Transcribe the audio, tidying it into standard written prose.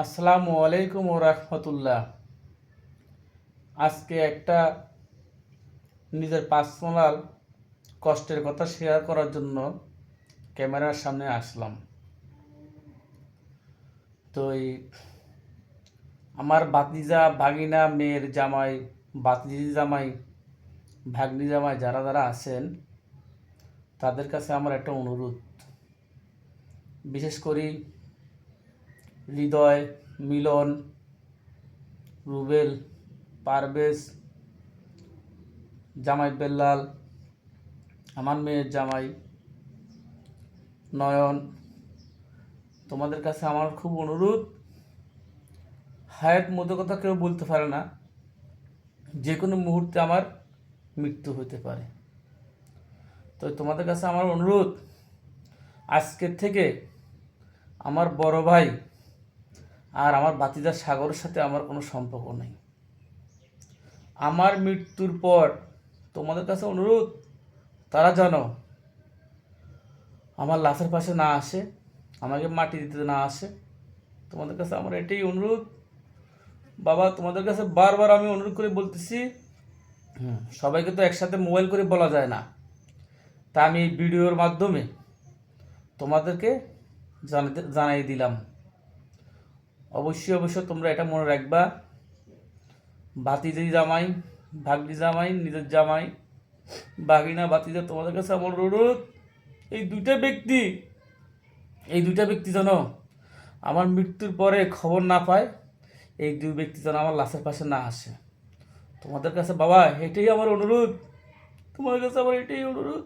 আসসালামু আলাইকুম ও রাহমাতুল্লাহ। আজকে একটা নিজের পার্সোনাল কষ্টের কথা শেয়ার করার জন্য ক্যামেরার সামনে আসলাম। তো আমার ভাতিজা ভাগিনা মেয়ের জামাই, ভাতিজি জামাই, ভাগ্নি জামাই যারা যারা আছেন তাদের কাছে আমার একটা অনুরোধ। বিশেষ করে হৃদয়, মিলন, রুবেল, পারভেজ, জামাই বেল্লাল, আমার মেয়ের জামাই নয়ন, তোমাদের কাছে আমার খুব অনুরোধ, হায়াত মতো কথা কেউ বলতে পারে না, যে কোনো মুহূর্তে আমার মৃত্যু হতে পারে। তো তোমাদের কাছে আমার অনুরোধ, আজকের থেকে আমার বড় ভাই আর আমার ভাতিজা সাগরের সাথে আমার কোনো সম্পর্ক নেই। আমার মৃত্যুর পর তোমাদের কাছে অনুরোধ, তারা যেন আমার লাশের পাশে না আসে, আমাকে মাটি দিতে না আসে। তোমাদের কাছে আমার এটাই অনুরোধ। বাবা, তোমাদের কাছে বারবার আমি অনুরোধ করে বলতেছি, সবাইকে তো একসাথে মোবাইল করে বলা যায় না, তা আমি এই ভিডিওর মাধ্যমে তোমাদেরকে জানাই দিলাম। অবশ্যই তোমরা এটা মনে রাখবা, ভাতিজি জামাই, ভাগ্নি জামাই, নিজের জামাই, ভাগিনা, ভাতিজা, তোমাদের কাছে আমার অনুরোধ, এই দুইটা ব্যক্তি যেন আমার মৃত্যুর পরে খবর না পায়, এই দুই ব্যক্তি যেন আমার লাশের পাশে না আসে। তোমাদের কাছে বাবা এটাই আমার অনুরোধ, তোমাদের কাছে আমার এটাই অনুরোধ।